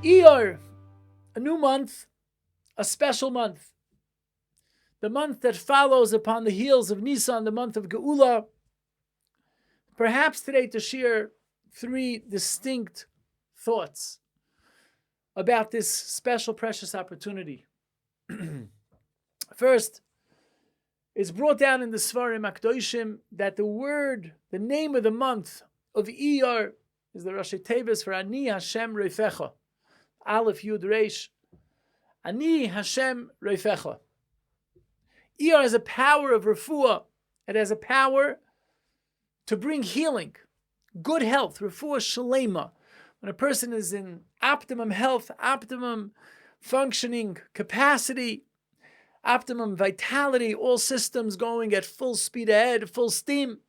Iyar, a new month, a special month. The month that follows upon the heels of Nisan, the month of Geula. Perhaps today to share three distinct thoughts about this special, precious opportunity. First, it's brought down in the Svarim Akdoshim that the name of the month of Iyar is the Rosh Chodesh for Ani Hashem Reifecha. Aleph Yud Reish. Ani Hashem Reifecha. Iyar has a power of refuah. It has a power to bring healing, good health, refuah shalema. When a person is in optimum health, optimum functioning capacity, optimum vitality, all systems going at full speed ahead, full steam.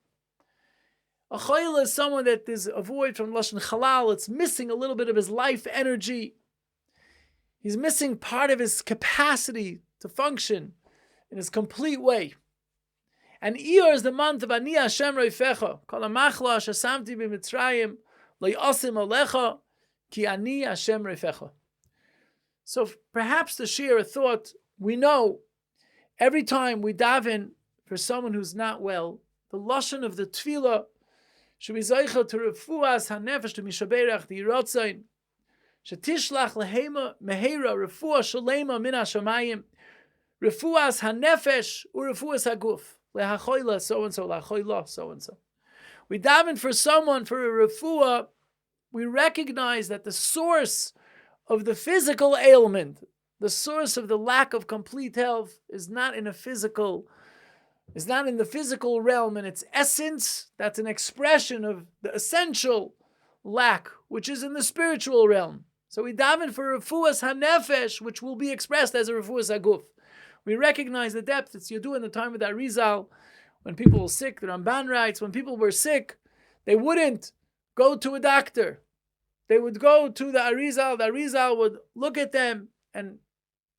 A chayla is someone that is a void from lashon halal. It's missing a little bit of his life energy. He's missing part of his capacity to function in his complete way. And Iyar is the month of Ani Hashem Reifecha. Kol hamachla asher samti b'Mitzrayim lo yasim alecha ki Ani Hashem Reifecha. So perhaps to share a thought, we know every time we daven for someone who's not well, the lashon of the tefillah should be zeicha to refuas hanefesh to mishaberach the yirotzain shetishlach lehema mehera refuah shalema min hashamayim refuas hanefesh urefuas haguf lehachoila so and so lachoila so and so. We daven for someone for a refuah. We recognize that the source of the physical ailment, the source of the lack of complete health, is not in the physical realm in its essence. That's an expression of the essential lack, which is in the spiritual realm. So we daven for refuas hanefesh, which will be expressed as a refuas haguf. We recognize the depth. It's Yadu in the time of the Arizal, when people were sick. The Ramban writes, when people were sick, they wouldn't go to a doctor. They would go to the Arizal. The Arizal would look at them, and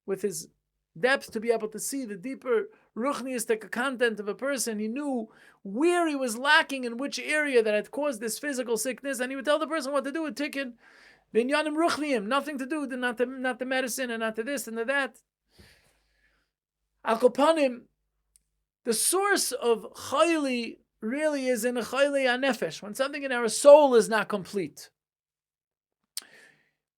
with his depth to be able to see the deeper ruchniistic content of a person, he knew where he was lacking in which area that had caused this physical sickness, and he would tell the person what to do with tikkun, binyanim ruchniim, nothing to do, not the medicine and not the this and the that. Al kopanim, the source of chayli really is in a chayli hanefesh, when something in our soul is not complete.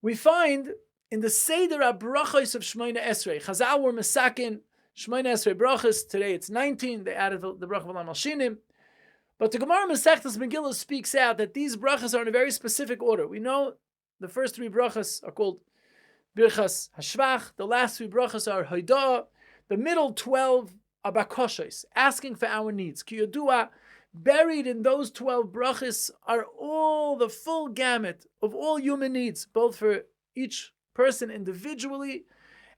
We find in the Seder HaBrachos of Shmoyne Esrei, Chazal were mesakin Shmoyne Esrei brachos. Today it's 19. They added the bracha v'lam al shinim. But the Gemara Masechtas Megillah speaks out that these brachos are in a very specific order. We know the first three brachos are called Birchas Hashvach. The last three brachos are Hoidah. The middle 12 are Bakoshes, asking for our needs. Ki Yodua, buried in those 12 brachos are all the full gamut of all human needs, both for each person individually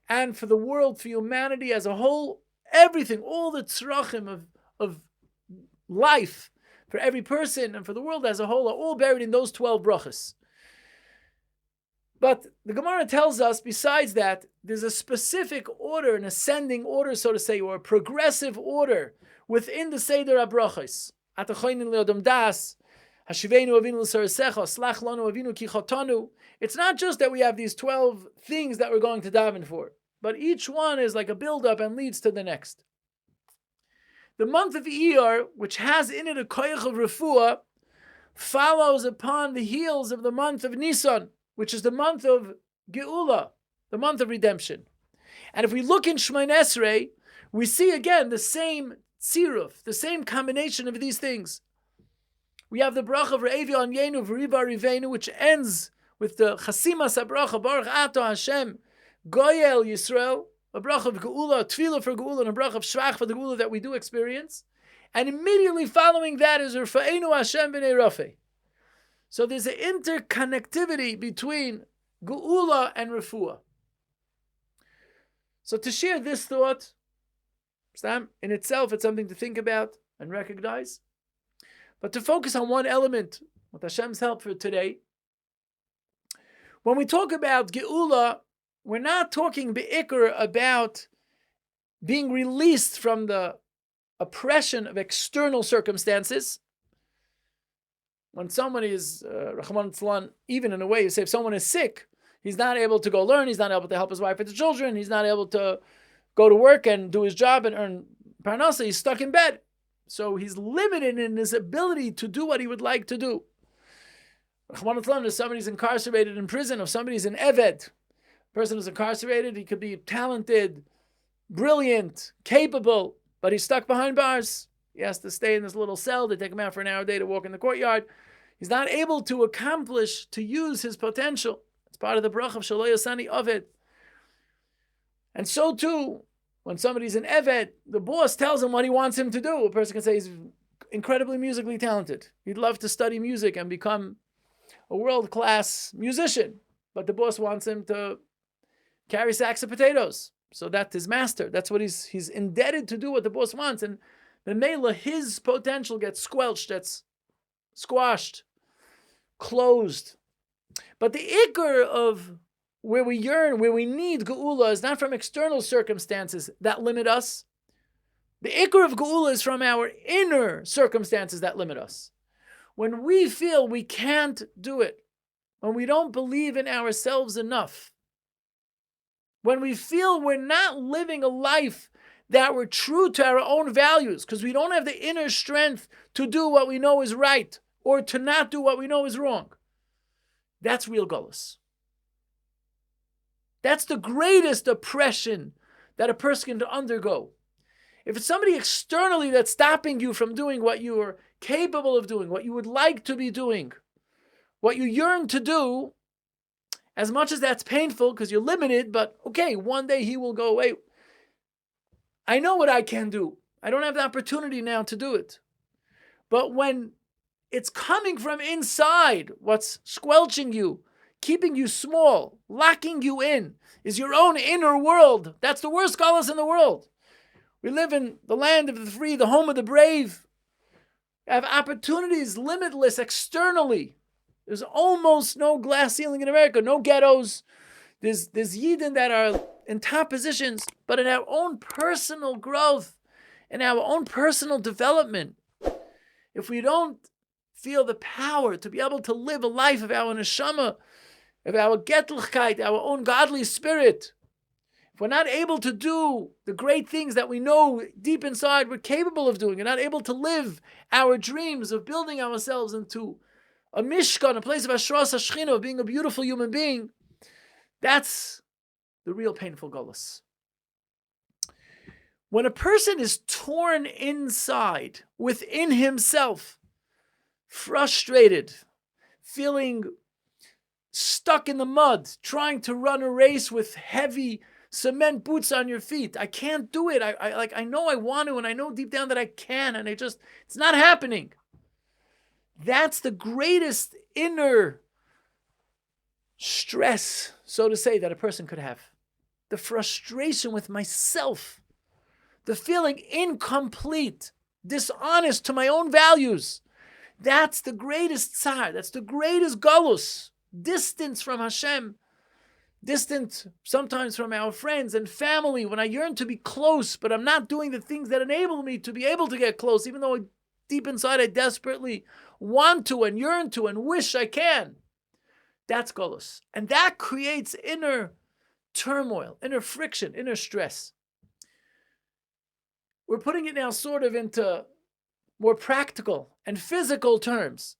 and for the world, for humanity as a whole. Everything, all the tzrachim of life for every person and for the world as a whole are all buried in those 12 brachos. But the Gemara tells us, besides that, there's a specific order, an ascending order, so to say, or a progressive order within the Seder HaBrachos. Atachoinin leodam das, hashivenu avinu l'sarasecha, slach lanu avinu ki chotanu. It's not just that we have these 12 things that we're going to daven for, but each one is like a build-up and leads to the next. The month of Iyar, which has in it a koyach of refuah, follows upon the heels of the month of Nisan, which is the month of Geula, the month of redemption. And if we look in Shmoyne Esrei, we see again the same tziruf, the same combination of these things. We have the bracha of Re'evi on Yenu v'riba rivenu, which ends with the chasimas habracha, Baruch Ato Hashem, Goyel Yisrael, a bracha of Geula, a tefillah for Geula, and a bracha of Shvach for the Geula that we do experience. And immediately following that is Rafa'enu Hashem b'nei Rafeh. So there's an interconnectivity between Geula and Refuah. So to share this thought, in itself, it's something to think about and recognize. But to focus on one element, with Hashem's help for today, when we talk about Geula, we're not talking be'ikr about being released from the oppression of external circumstances. When someone is, Rahman Tzlan, even in a way, you say if someone is sick, He's not able to go learn. He's not able to help his wife with the children. He's not able to go to work and do his job and earn parnasa. He's stuck in bed. So he's limited in his ability to do what he would like to do. If somebody's incarcerated in prison, if somebody's an eved, person is incarcerated, he could be talented, brilliant, capable, but he's stuck behind bars. He has to stay in this little cell. They take him out for an hour a day to walk in the courtyard. He's not able to accomplish, to use his potential. It's part of the bracha of Shaloi Yasani Ovid. And so too, when somebody's an eved, the boss tells him what he wants him to do. A person can say he's incredibly musically talented. He'd love to study music and become a world-class musician. But the boss wants him to carry sacks of potatoes. So that's his master. That's what he's indebted to do what the boss wants. And the Mela, his potential gets squelched, gets squashed, closed. But the ikr of where we yearn, where we need geula is not from external circumstances that limit us. The ikr of geula is from our inner circumstances that limit us. When we feel we can't do it, when we don't believe in ourselves enough, when we feel we're not living a life that we're true to our own values, because we don't have the inner strength to do what we know is right, or to not do what we know is wrong, that's real gullus. That's the greatest oppression that a person can undergo. If it's somebody externally that's stopping you from doing what you are capable of doing, what you would like to be doing, what you yearn to do, as much as that's painful because you're limited, but okay, one day he will go away. I know what I can do. I don't have the opportunity now to do it. But when it's coming from inside, what's squelching you, keeping you small, locking you in, is your own inner world. That's the worst scholars in the world. We live in the land of the free, the home of the brave. We have opportunities limitless externally. There's almost no glass ceiling in America, no ghettos. There's Yidden that are in top positions, but in our own personal growth, in our own personal development, if we don't feel the power to be able to live a life of our neshama, of our getlichkeit, our own godly spirit, if we're not able to do the great things that we know deep inside we're capable of doing, and not able to live our dreams of building ourselves into a mishkan, a place of Ashras HaShechina, of being a beautiful human being, that's the real painful gullus. When a person is torn inside, within himself, frustrated, feeling stuck in the mud, trying to run a race with heavy cement boots on your feet. I can't do it. I know I want to, and I know deep down that I can, and it's not happening. That's the greatest inner stress, so to say, that a person could have. The frustration with myself, the feeling incomplete, dishonest to my own values. That's the greatest tsar. That's the greatest galus. Distance from Hashem. Distant sometimes from our friends and family. When I yearn to be close, but I'm not doing the things that enable me to be able to get close, even though deep inside I desperately want to and yearn to and wish I can. That's galus. And that creates inner turmoil, inner friction, inner stress. We're putting it now sort of into more practical and physical terms.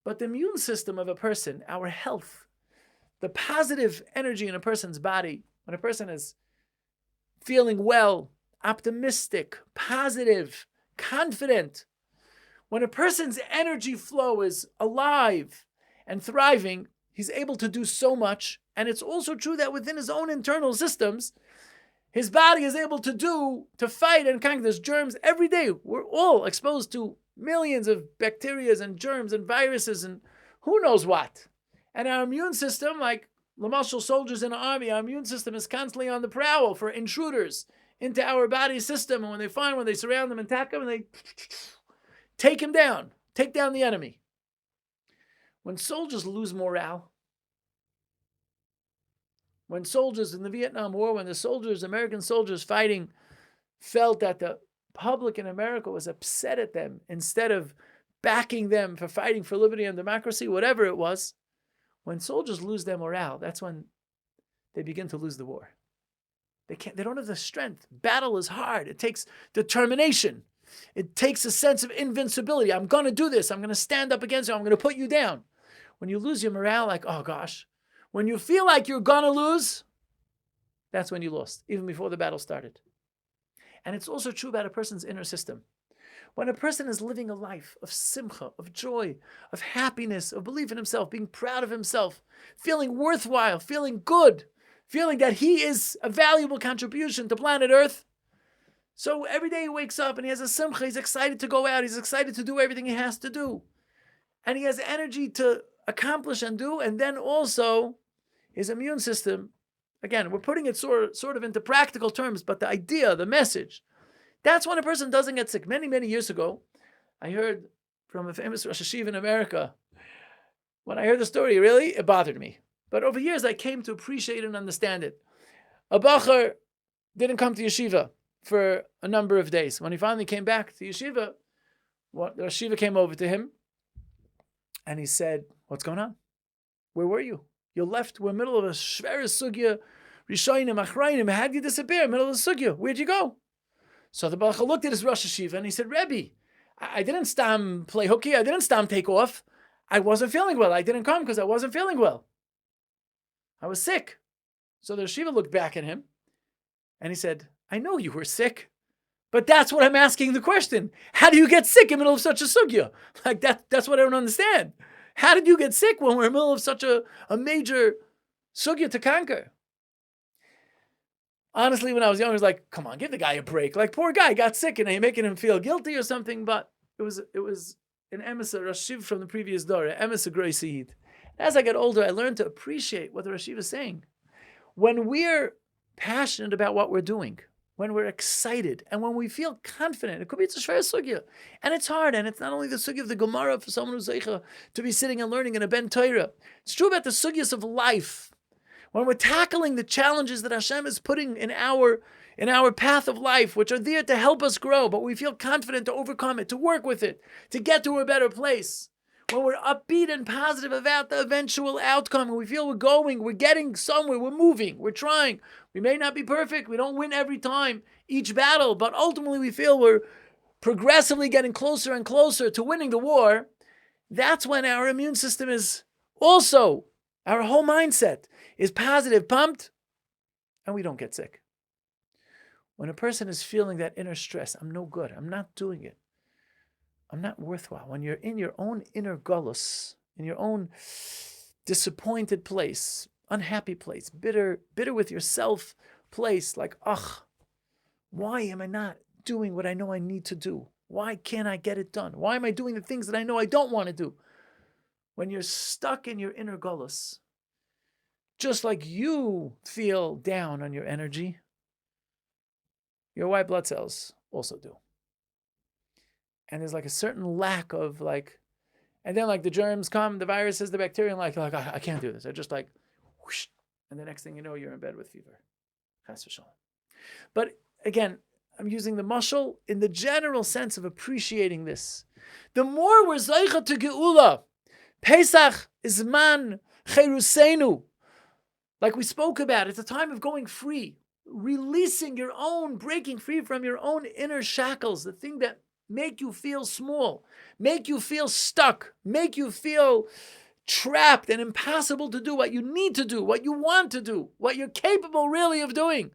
But the immune system of a person, our health, the positive energy in a person's body, when a person is feeling well, optimistic, positive, confident, when a person's energy flow is alive and thriving, he's able to do so much. And it's also true that within his own internal systems, his body is able to fight and conquer these germs every day. We're all exposed to millions of bacteria and germs and viruses and who knows what. And our immune system, like Lamashal soldiers in the army, our immune system is constantly on the prowl for intruders into our body system. And when they surround them and attack them, and they take him down, take down the enemy. When soldiers lose morale, when soldiers in the Vietnam War, when the American soldiers fighting, felt that the public in America was upset at them instead of backing them for fighting for liberty and democracy, whatever it was, When soldiers lose their morale, that's when they begin to lose the war. They don't have the strength. Battle is hard. It takes determination. It takes a sense of invincibility. I'm going to do this. I'm going to stand up against you. I'm going to put you down. When you lose your morale, like, oh gosh, when you feel like you're going to lose, that's when you lost, even before the battle started. And it's also true about a person's inner system. When a person is living a life of simcha, of joy, of happiness, of belief in himself, being proud of himself, feeling worthwhile, feeling good, feeling that he is a valuable contribution to planet Earth. So every day he wakes up and he has a simcha, he's excited to go out, he's excited to do everything he has to do. And he has energy to accomplish and do, and then also his immune system. Again, we're putting it sort of into practical terms, but the idea, the message, that's when a person doesn't get sick. Many, many years ago, I heard from a famous Rosh Hashiva in America. When I heard the story, really, it bothered me. But over years, I came to appreciate and understand it. A bacher didn't come to yeshiva for a number of days. When he finally came back to yeshiva, the yeshiva came over to him, and he said, "What's going on? Where were you? You left. We're in the middle of a shver sugya, rishonim, achrayim. How did you disappear in the middle of the sugya? Where'd you go?" So the bacher looked at his Rosh Hashiva and he said, "Rebbe, I didn't stam play hooky. I didn't stam take off. I wasn't feeling well. I didn't come because I wasn't feeling well. I was sick." So the yeshiva looked back at him and he said, "I know you were sick, but that's what I'm asking the question. How do you get sick in the middle of such a sugya? Like that's what I don't understand. How did you get sick when we're in the middle of such a major sugya to conquer?" Honestly, when I was young, I was like, come on, give the guy a break. Like, poor guy got sick and you're making him feel guilty or something. But it was an emissary, Rosh Hashiva from the previous door, an emissary Groisiyid. As I got older, I learned to appreciate what the Rosh Hashiva is saying. When we're passionate about what we're doing, when we're excited, and when we feel confident, it could be it's a shver sugya, and it's hard, and it's not only the sugya of the Gemara for someone who's zeicha to be sitting and learning in a ben Torah. It's true about the sugyas of life. When we're tackling the challenges that Hashem is putting in our path of life, which are there to help us grow, but we feel confident to overcome it, to work with it, to get to a better place. When we're upbeat and positive about the eventual outcome, and we feel we're getting somewhere, we're moving, we're trying. We may not be perfect, we don't win every time, each battle, but ultimately we feel we're progressively getting closer and closer to winning the war. That's when our immune system is also, our whole mindset is positive, pumped, and we don't get sick. When a person is feeling that inner stress, I'm no good, I'm not doing it, I'm not worthwhile. When you're in your own inner gullus, in your own disappointed place, unhappy place, bitter with yourself place, like, why am I not doing what I know I need to do? Why can't I get it done? Why am I doing the things that I know I don't want to do? When you're stuck in your inner gullus, just like you feel down on your energy, your white blood cells also do. And there's like a certain lack of and then the germs come, the viruses, the bacteria, and I can't do this. I just whoosh, and the next thing you know, you're in bed with fever. Chas v'shalom. But again, I'm using the mashal in the general sense of appreciating this. The more we're zeicha to geula, Pesach is man cheruseinu. Like we spoke about, it's a time of going free, releasing your own, breaking free from your own inner shackles, the thing that make you feel small, make you feel stuck, make you feel trapped and impossible to do what you need to do, what you want to do, what you're capable really of doing.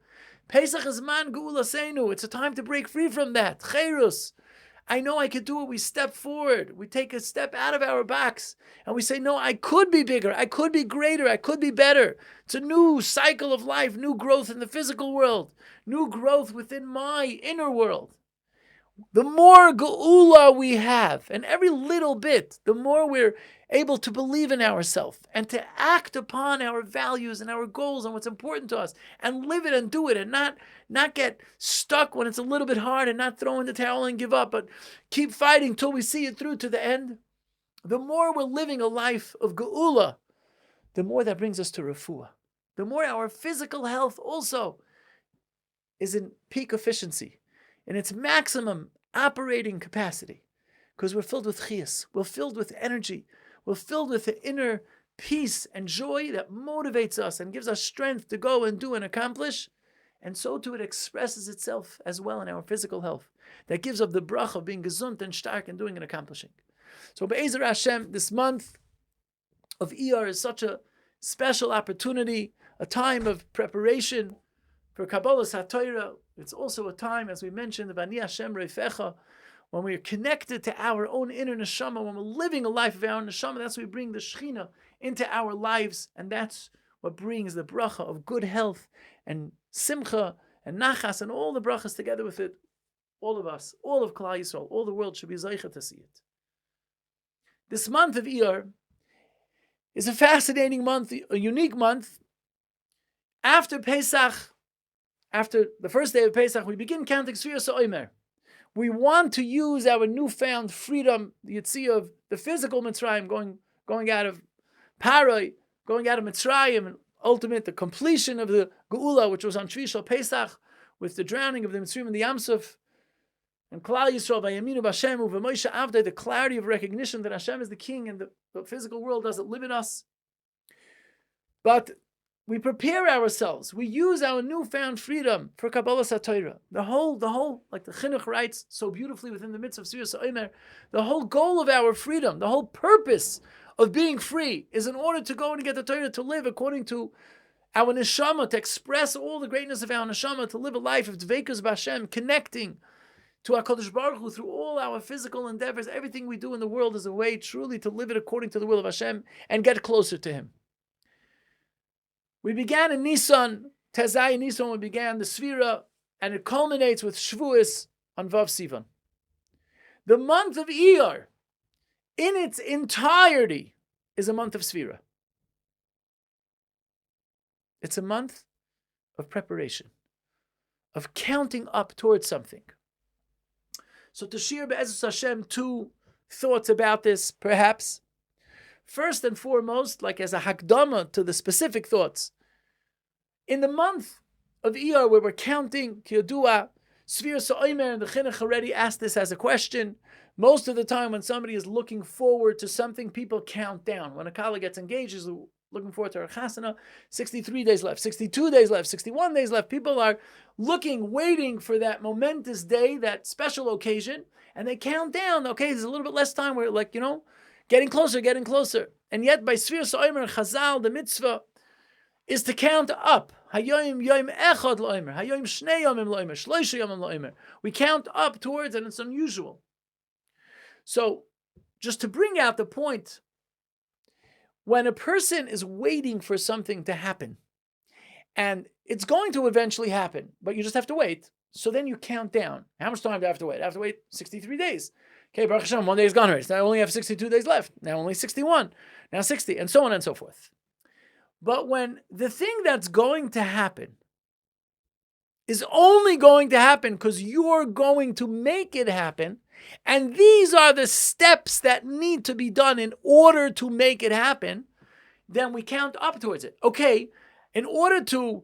Pesach is man geula seinu. It's a time to break free from that. Cherus. I know I could do it. We step forward. We take a step out of our box and we say, no, I could be bigger. I could be greater. I could be better. It's a new cycle of life, new growth in the physical world, new growth within my inner world. The more geula we have, and every little bit, the more we're able to believe in ourselves and to act upon our values and our goals and what's important to us and live it and do it and not get stuck when it's a little bit hard and not throw in the towel and give up, but keep fighting till we see it through to the end. The more we're living a life of geula, the more that brings us to refuah. The more our physical health also is in peak efficiency, in its maximum operating capacity, because we're filled with chiyas, we're filled with energy, we're filled with the inner peace and joy that motivates us and gives us strength to go and do and accomplish. And so too it expresses itself as well in our physical health. That gives us the bracha of being gesund and stark and doing and accomplishing. So Be'ezer Hashem, this month of Iyar is such a special opportunity, a time of preparation for Kabbalah HaTorah. It's also a time, as we mentioned, of Ani Hashem Reifecha, when we are connected to our own inner neshama, when we're living a life of our neshama. That's when we bring the Shechina into our lives, and that's what brings the bracha of good health and simcha and nachas and all the brachas together with it. All of us, all of Klal Yisrael, all the world should be zeicha to see it. This month of Iyar is a fascinating month, a unique month. After Pesach, after the first day of Pesach, we begin counting Sfiras HaOmer. We want to use our newfound freedom, the Yetziah of the physical Mitzrayim, going out of Paroi, going out of Mitzrayim, and ultimate, the completion of the Geula, which was on Shvi Shel Pesach, with the drowning of the Mitzrayim and the Yamsuf, and Klal Yisrael, Vayaminu B'Hashem, U'V'Moshe Avdei, the clarity of recognition that Hashem is the King and the physical world doesn't live in us. But we prepare ourselves. We use our newfound freedom for Kabbalah HaTorah. The whole, like the Chinuch writes so beautifully within the midst of Sfiras HaOmer, the whole goal of our freedom, the whole purpose of being free is in order to go and get the Torah, to live according to our neshama, to express all the greatness of our neshama, to live a life of Dveikus B'Hashem, connecting to HaKadosh Baruch Hu through all our physical endeavors. Everything we do in the world is a way truly to live it according to the will of Hashem and get closer to Him. We began in Nisan, Tezai Nisan, we began the Sfira, and it culminates with Shavuos on Vav Sivan. The month of Iyar, in its entirety, is a month of Sfira. It's a month of preparation, of counting up towards something. So to share Be'ezus Hashem, two thoughts about this, perhaps. First and foremost, like as a hakdama to the specific thoughts, in the month of Iyar, where we're counting Kiyodua, Sfiras HaOmer, and the Chinuch already asked this as a question. Most of the time when somebody is looking forward to something, people count down. When a kala gets engaged, is looking forward to her chasana, 63 days left, 62 days left, 61 days left. People are looking, waiting for that momentous day, that special occasion, and they count down. Okay, there's a little bit less time. We're like, getting closer. And yet by Sfiras HaOmer, Chazal, the mitzvah, is to count up. Hayoim yom echad lo'omer, hayoim shnei yomim lo'omer, shloisha yomim lo'omer. We count up towards, and it's unusual. So, just to bring out the point, when a person is waiting for something to happen, and it's going to eventually happen, but you just have to wait, so then you count down. How much time do I have to wait? I have to wait 63 days. Okay, Baruch Hashem, 1 day is gone already. So I only have 62 days left. Now only 61. Now 60, and so on and so forth. But when the thing that's going to happen is only going to happen because you're going to make it happen, and these are the steps that need to be done in order to make it happen, then we count up towards it. Okay, in order to,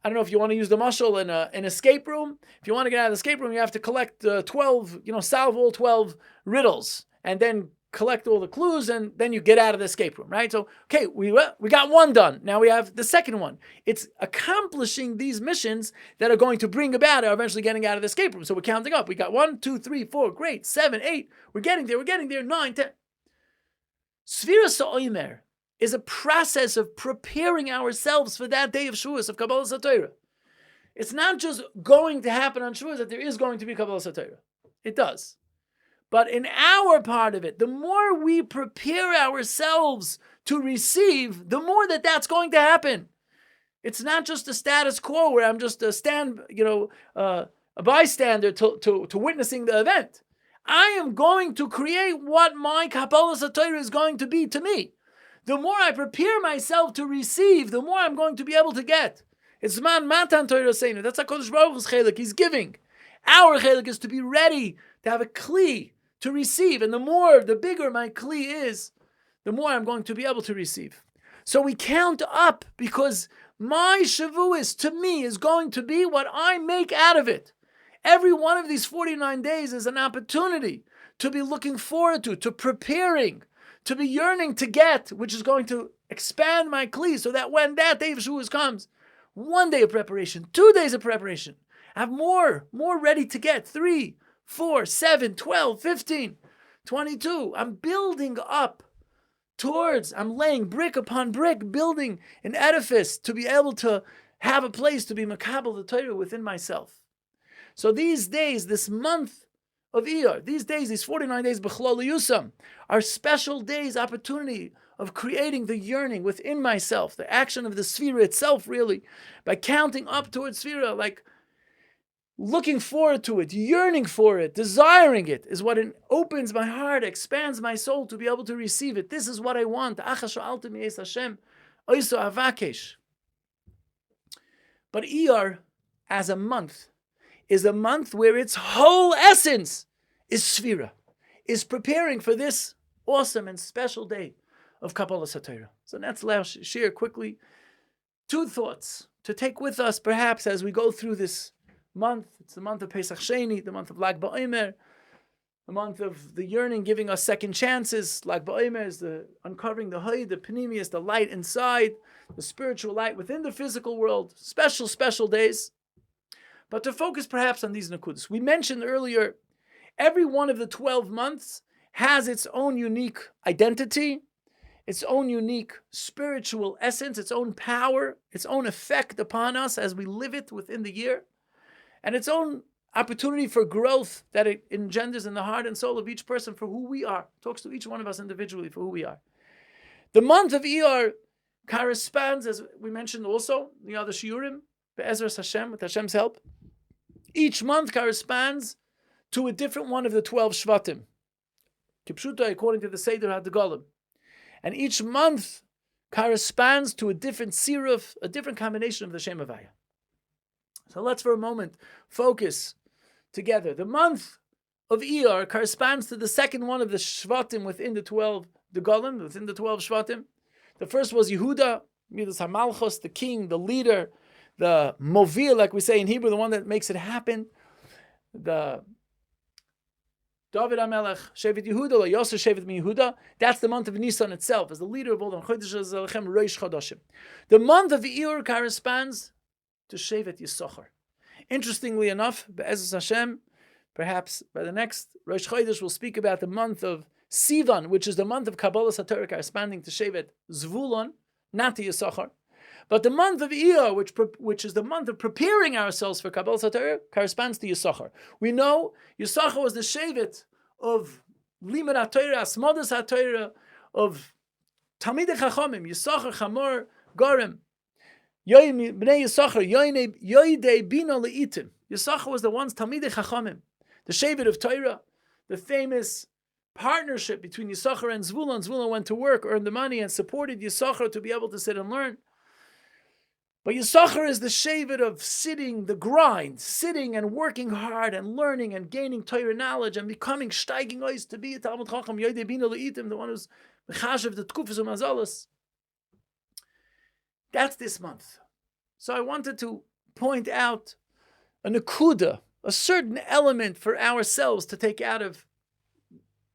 I don't know if you want to use the mashal in an escape room. If you want to get out of the escape room, you have to collect 12, solve all 12 riddles, and then collect all the clues, and then you get out of the escape room, right? So, okay, we got one done. Now we have the second one. It's accomplishing these missions that are going to bring about our eventually getting out of the escape room. So we're counting up. We got 1, 2, 3, 4, great, 7, 8. We're getting there, 9, 10. Sfiras HaOmer is a process of preparing ourselves for that day of Shavuos, of Kabbalah HaTorah. It's not just going to happen on Shavuos that there is going to be Kabbalah HaTorah. It does. But in our part of it, the more we prepare ourselves to receive, the more that's going to happen. It's not just a status quo where I'm just a bystander to witnessing the event. I am going to create what my Kabbalah HaTorah is going to be to me. The more I prepare myself to receive, the more I'm going to be able to get. It's man matan Torah saying. That's HaKadosh Baruch Hu's chelik. He's giving. Our chelik is to be ready to have a kli to receive, and the bigger my kli is, the more I'm going to be able to receive. So we count up because my Shavuos to me is going to be what I make out of it. Every one of these 49 days is an opportunity to be looking forward to preparing, to be yearning to get, which is going to Expand my kli so that when that day of Shavuos comes, 1 day of preparation, 2 days of preparation, I have more ready to get. 3, 4, 7, 12, 15, 22. I'm building up towards, I'm laying brick upon brick, building an edifice to be able to have a place to be makabel the Torah within myself. So these days, this month of Iyar, these days, these 49 days, B'chlol Yusam, are special days, opportunity of creating the yearning within myself, the action of the Sphira itself, really, by counting up towards Sphira, like looking forward to it, yearning for it, desiring it, is what it opens my heart, expands my soul to be able to receive it. This is what I want. But Iyar, as a month, is a month where its whole essence is Sphira, is preparing for this awesome and special day of Kabbalah Satira. So let's share quickly 2 thoughts to take with us, perhaps, as we go through this month. It's the month of Pesach Sheni, the month of Lag BaOmer, the month of the yearning, giving us second chances. Lag BaOmer is the uncovering the Hoy, the Panemius, the light inside, the spiritual light within the physical world. Special, special days. But to focus perhaps on these Nakudas. We mentioned earlier, every one of the 12 months has its own unique identity, its own unique spiritual essence, its own power, its own effect upon us as we live it within the year, and its own opportunity for growth that it engenders in the heart and soul of each person for who we are. It talks to each one of us individually for who we are. The month of Iyar corresponds, as we mentioned also, the other shiurim, Be'ezras Hashem, with Hashem's help. Each month corresponds to a different one of the 12 Shvatim, Kipshuta, according to the Seder HaDegalim. And each month corresponds to a different siruf, a different combination of the Shem Havaya. So let's for a moment focus together. The month of Iyar corresponds to the second one of the Shvatim within the 12 Degalim, within the 12 Shvatim. The first was Yehuda, Midas HaMalchus, the king, the leader, the Movil, like we say in Hebrew, the one that makes it happen. The David HaMelech, Shevet Yehuda, Yosef Shevet Mi Yehuda. That's the month of Nisan itself, as the leader of all the Chodesh Rosh Chodesh. The month of Iyar corresponds to Shevet Yisachar. Interestingly enough, Be'ezus Hashem, perhaps by the next Rosh Chodesh, we'll speak about the month of Sivan, which is the month of Kabbalah Satorah, corresponding to Shevet Zvulon, not to Yisachar. But the month of Iyar, which is the month of preparing ourselves for Kabbalah Satorah, corresponds to Yisachar. We know Yisachar was the Shevet of Limud HaTorah, Asmodas HaTorah, of Talmidei Chachamim, Yisachar, Chamor, Gorim, Bnei Yisachar, Yoidei Bino Le'itim. Yisachar was the ones, Talmidei Chachamim, the Shevet of Torah, the famous partnership between Yisachar and Zvulun. Zvulun went to work, earned the money, and supported Yisachar to be able to sit and learn. But Yisachar is the shevet of sitting, the grind, sitting and working hard and learning and gaining Torah knowledge and becoming steiging ois to be a Talmud Chacham, Yodei Bino Le'itim, the one who's mechashev the tkufas u'mazalas. That's this month. So I wanted to point out a nakuda, a certain element for ourselves to take out of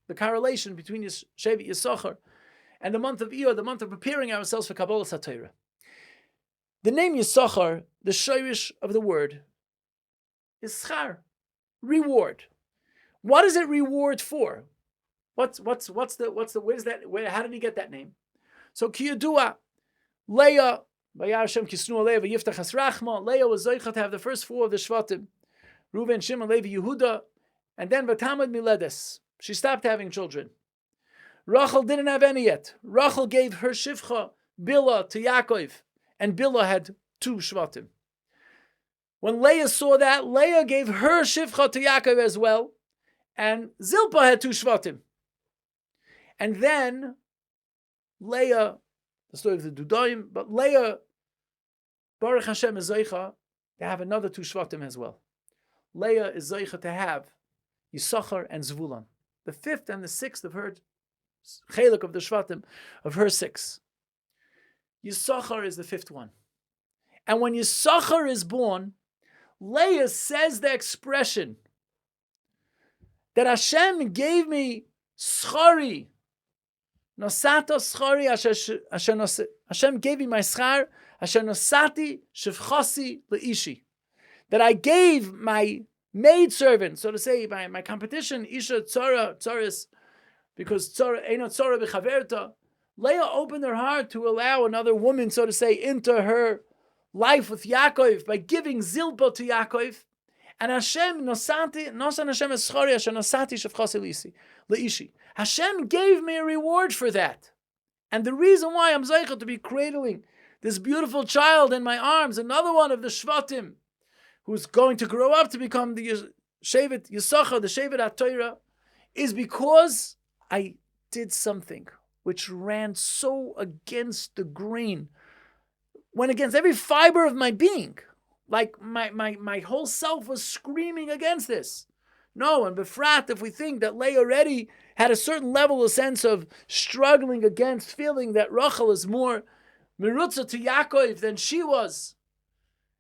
the correlation between Shevet Yisachar and the month of Iyar, the month of preparing ourselves for Kabbalah Satorah. The name Yisachar, the shirish of the word, is schar, reward. What is it reward for? How did he get that name? So Kiyadua, Leah, Vayar Hashem Kisnu Leah V'Yiftach Hasrachma. Leah was Zoicha to have the first 4 of the Shvatim, Reuven, Shimon, Levi, Yehuda, and then Vatamad Miledes. She stopped having children. Rachel didn't have any yet. Rachel gave her Shivcha, Bilhah, to Yaakov, and Bilhah had 2 Shvatim. When Leah saw that, Leah gave her Shivcha to Yaakov as well, and Zilpah had 2 Shvatim. And then Leah, the story of the Dudaim, but Leah, Baruch Hashem, is Zoicha to have another 2 Shvatim as well. Leah is Zoicha to have Yisachar and Zvulun, the 5th and the 6th of her Chelik of the Shvatim, of her 6. Yisachar is the 5th one. And when Yisachar is born, Leah says the expression that Hashem gave me schari, Nosata schari Hashem gave me my schar, asher nosati shivchasi leishi. That I gave my maidservant, so to say, my competition, Isha Tzoris, because Eino Tzora b'chaverta, Leah opened her heart to allow another woman, so to say, into her life with Yaakov by giving Zilpa to Yaakov. And Hashem nosan Hashem eschari Hashem nosati shevchasi leishi. Hashem gave me a reward for that. And the reason why I'm zeicha to be cradling this beautiful child in my arms, another one of the Shvatim, who's going to grow up to become the Shevet Yisachar, the Shevet HaTorah, is because I did something which ran so against the grain, went against every fiber of my being. Like my whole self was screaming against this. No, and befrat, if we think that Leah already had a certain level of sense of struggling against, feeling that Rachel is more merutza to Yaakov than she was,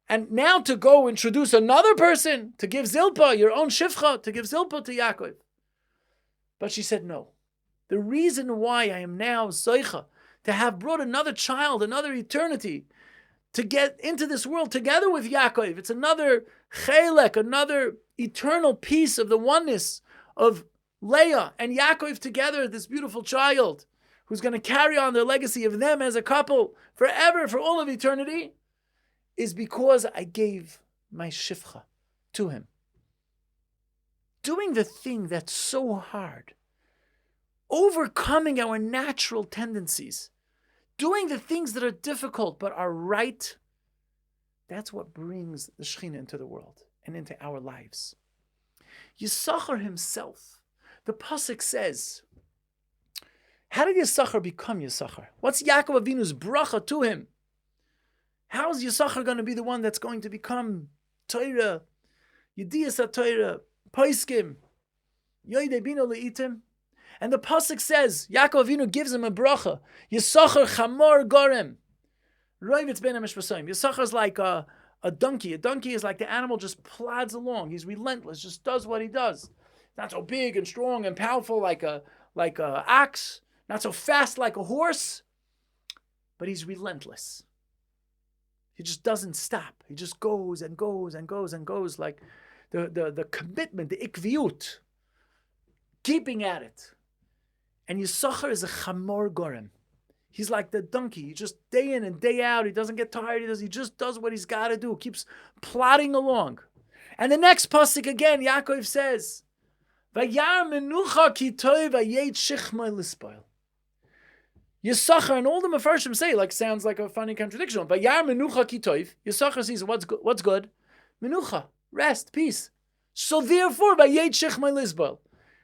and now to go introduce another person to give Zilpa, your own Shifcha, to give Zilpa to Yaakov. But she said no. The reason why I am now Zoicha, to have brought another child, another eternity, to get into this world together with Yaakov. It's another chelek, another eternal piece of the oneness of Leah and Yaakov together, this beautiful child who's going to carry on the legacy of them as a couple forever, for all of eternity, is because I gave my shifcha to him. Doing the thing that's so hard, overcoming our natural tendencies, doing the things that are difficult but are right, that's what brings the Shekhinah into the world and into our lives. Yisachar himself, the pasuk says, how did Yisachar become Yisachar? What's Yaakov Avinu's bracha to him? How is Yisachar going to be the one that's going to become Torah, Yediyas HaTorah, Paiskim, Yoidei Bino Leitim? And the pasuk says, Yaakov Avinu gives him a bracha. Yisachar chamor gorem. Roivitz ben ha-mishpasayim. Yisachar is like a donkey. A donkey is like the animal just plods along. He's relentless, just does what he does. Not so big and strong and powerful like a ox. Not so fast like a horse. But he's relentless. He just doesn't stop. He just goes and goes and goes and goes, like the commitment, the ikviut, keeping at it. And Yisachar is a chamor gorem. He's like the donkey. He just day in and day out, he doesn't get tired. He just does what he's got to do. Keeps plodding along. And the next pasuk again, Yaakov says, Vayar menucha ki tov vayet shichma lispoil. Yisachar, and all the Mefarshim say, like, sounds like a funny contradiction. Vayar menucha ki tov. Yisachar sees what's good? Menucha, rest, peace. So therefore, vayet shichma lispoil.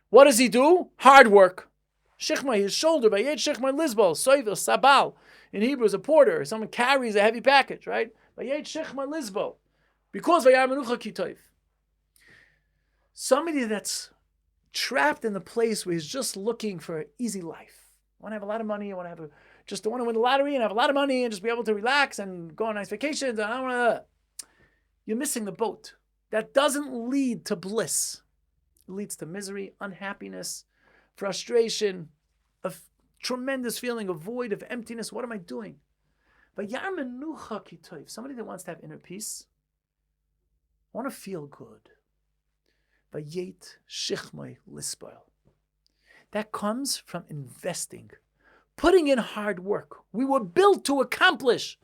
What does he do? Hard work. Shichma, his shoulder, vayet shichma lispoil. Soivel, sabal. In Hebrew is a porter. Someone carries a heavy package, right? Vayet shichma lispoil. Because vayar menucha ki tov. Somebody that's trapped in the place where he's just looking for an easy life. I want to have a lot of money. I want to win the lottery and have a lot of money and just be able to relax and go on nice vacations. I don't want to. You're missing the boat. That doesn't lead to bliss. It leads to misery, unhappiness, frustration, a tremendous feeling, a void of emptiness. What am I doing? But yar menucha ki tov, somebody that wants to have inner peace, I want to feel good. Vayet shichmai lispoil. That comes from investing, putting in hard work. We were built to accomplish.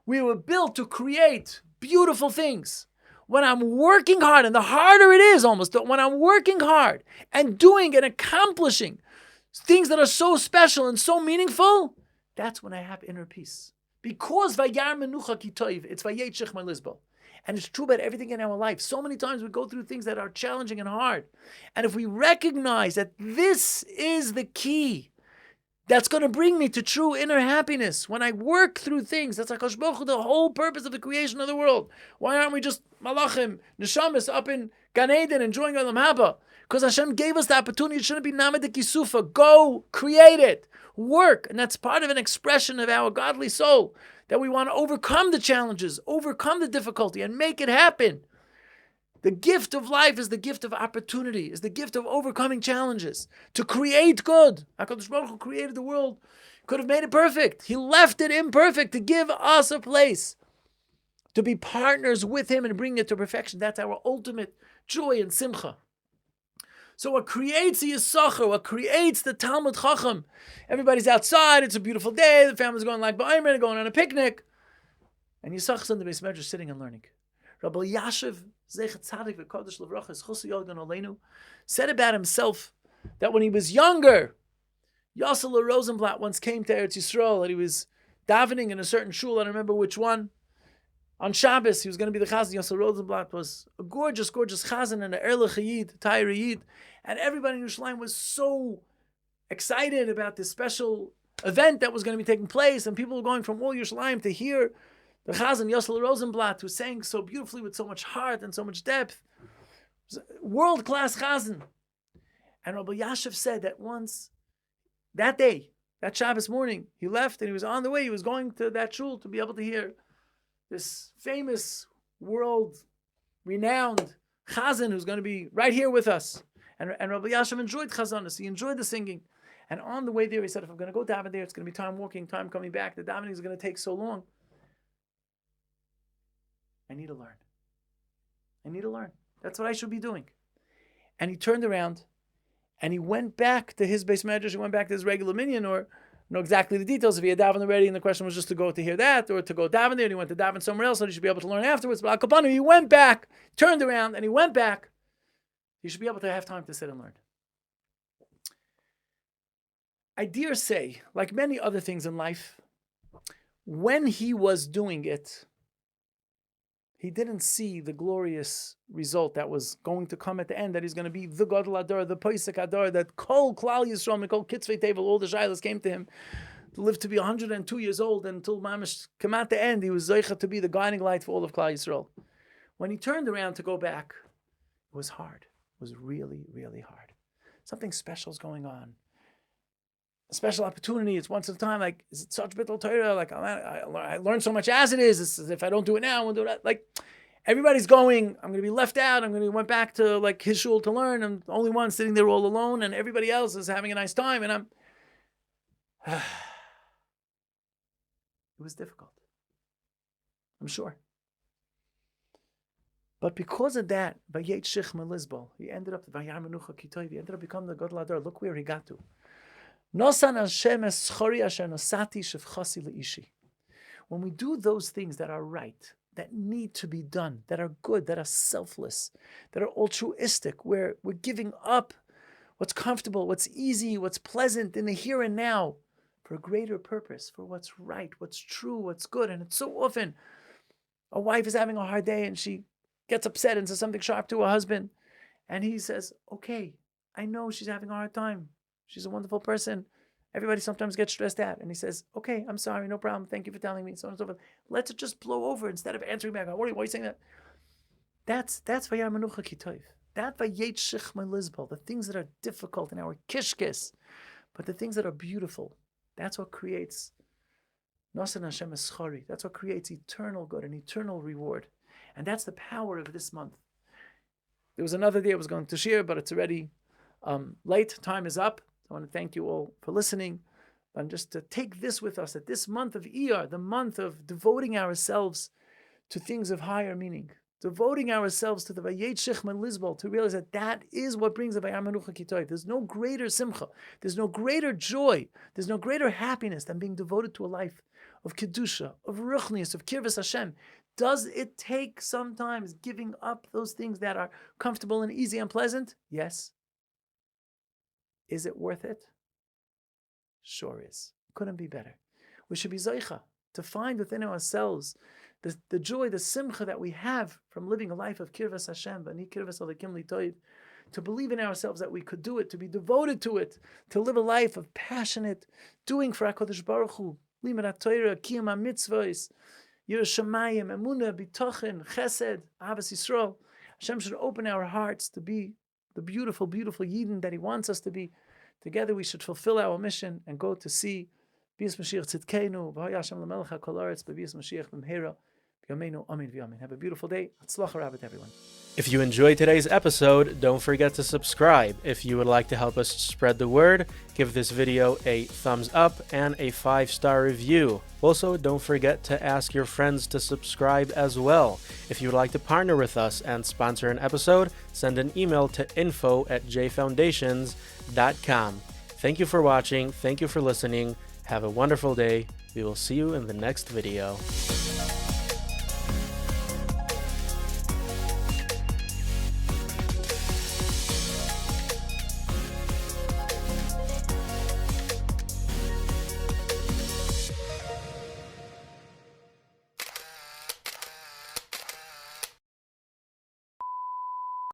We were built to create beautiful things. When I'm working hard, and the harder it is almost, when I'm working hard and doing and accomplishing things that are so special and so meaningful, that's when I have inner peace. Because vayar menucha ki tov, it's vayet shichmai lispoil. And it's true about everything in our life. So many times we go through things that are challenging and hard. And if we recognize that this is the key that's going to bring me to true inner happiness, when I work through things, that's like the whole purpose of the creation of the world. Why aren't we just malachim, neshamis up in Gan Eden enjoying Olam Haba? Because Hashem gave us the opportunity. It shouldn't be named kisufa. Go, create it, work. And that's part of an expression of our godly soul, that we want to overcome the challenges, overcome the difficulty, and make it happen. The gift of life is the gift of opportunity, is the gift of overcoming challenges, to create good. HaKadosh Baruch Hu created the world, could have made it perfect. He left it imperfect to give us a place, to be partners with Him and bring it to perfection. That's our ultimate joy and simcha. So what creates the Yisachar, what creates the Talmud Chacham, everybody's outside, it's a beautiful day, the family's going like Ba'aymer, going on a picnic, and Yisachar's in the Beis Medrash sitting and learning. Rabbi Yashiv Zechat Tzadik v'Kodesh L'Vrachas Chusi Yolgan Oleinu said about himself that when he was younger, Yossel Rosenblatt once came to Eretz Yisrael and he was davening in a certain shul, I don't remember which one. On Shabbos, he was going to be the chazan. Yossel Rosenblatt was a gorgeous, gorgeous chazan and an Erlich Yid, Tayr Yid. And everybody in Yerushalayim was so excited about this special event that was going to be taking place. And people were going from all Yerushalayim to hear the chazan, Yossel Rosenblatt, who sang so beautifully with so much heart and so much depth. World-class chazan. And Rabbi Yashiv said that once, that day, that Shabbos morning, he left and he was on the way. He was going to that shul to be able to hear this famous, world-renowned chazan who's going to be right here with us. And Rabbi Yashiv enjoyed chazanas. He enjoyed the singing. And on the way there, he said, if I'm going to go daven there, it's going to be time walking, time coming back. The davening is going to take so long. I need to learn. I need to learn. That's what I should be doing. And he turned around and he went back to his Beis Medrash. He went back to his regular minyan, or know exactly the details. If he had davened already and the question was just to go to hear that, or to go daven there and he went to daven somewhere else, so he should be able to learn afterwards. But Al Kapanu, he went back, turned around, and he went back. He should be able to have time to sit and learn. I dare say, like many other things in life, when he was doing it, he didn't see the glorious result that was going to come at the end, that he's going to be the Gadol Adar, the Poisek Adar, that Kol Klal Yisrael, and Kol Kitzvei Tevel, all the Shailas came to him to live to be 102 years old, and until Mamish came at the end, he was Zeicha to be the guiding light for all of Klal Yisrael. When he turned around to go back, it was hard. It was really, really hard. Something special is going on. A special opportunity. It's once at a time. Like, is it such bittul Torah? Like, I learned so much as it is. It's as if I don't do it now, I won't do that. Like, everybody's going. I'm going to be left out. Went back to like his shul to learn. I'm the only one sitting there all alone, and everybody else is having a nice time. And I'm. It was difficult. I'm sure. But because of that, he ended up becoming the Gadol Adar. Look where he got to. When we do those things that are right, that need to be done, that are good, that are selfless, that are altruistic, where we're giving up what's comfortable, what's easy, what's pleasant in the here and now for a greater purpose, for what's right, what's true, what's good. And it's so often a wife is having a hard day and she gets upset and says something sharp to her husband. And he says, okay, I know she's having a hard time. She's a wonderful person. Everybody sometimes gets stressed out. And he says, okay, I'm sorry, no problem. Thank you for telling me, so on and so forth. Let's it just blow over instead of answering back. Why are you saying that? That's Vayar Menucha Kitoiv. That Vayet Shich Lizbal, the things that are difficult in our kishkis, but the things that are beautiful, that's what creates Nasan Hashem Eschari. That's what creates eternal good and eternal reward. And that's the power of this month. There was another day I was going to share, but it's already late. Time is up. I want to thank you all for listening. And just to take this with us, that this month of Iyar, the month of devoting ourselves to things of higher meaning, devoting ourselves to the Vayet Shechman Lizbal, to realize that that is what brings the Vayar Menucha Kitoy. There's no greater simcha, there's no greater joy, there's no greater happiness than being devoted to a life of Kedusha, of Ruchnius, of Kirvas Hashem. Does it take sometimes giving up those things that are comfortable and easy and pleasant? Yes. Is it worth it? Sure is. Couldn't be better. We should be Zoicha to find within ourselves the joy, the simcha that we have from living a life of Kirvas Hashem, Bani Kirvas Alekim Litoiv, to believe in ourselves that we could do it, to be devoted to it, to live a life of passionate doing for HaKadosh Baruch Hu, Limat HaTorah, Kiyum HaMitzvos, Yirah Shamayim, Emunah, Bitochen, Chesed, Ahavas Yisrael. Hashem should open our hearts to be the beautiful, beautiful Yidden that He wants us to be. Together we should fulfill our mission and go to see B'yis Mashiach Tzidkenu, V'haya Hashem L'melech HaKol Haaretz, B'yis Mashiach B'mheira, B'yameinu, amin v'yamin. Have a beautiful day. Hatzlacha Rabbit, everyone. If you enjoyed today's episode, don't forget to subscribe. If you would like to help us spread the word, give this video a thumbs up and a 5-star review. Also, don't forget to ask your friends to subscribe as well. If you would like to partner with us and sponsor an episode, send an email to info@JFoundations.com. Thank you for watching. Thank you for listening. Have a wonderful day. We will see you in the next video.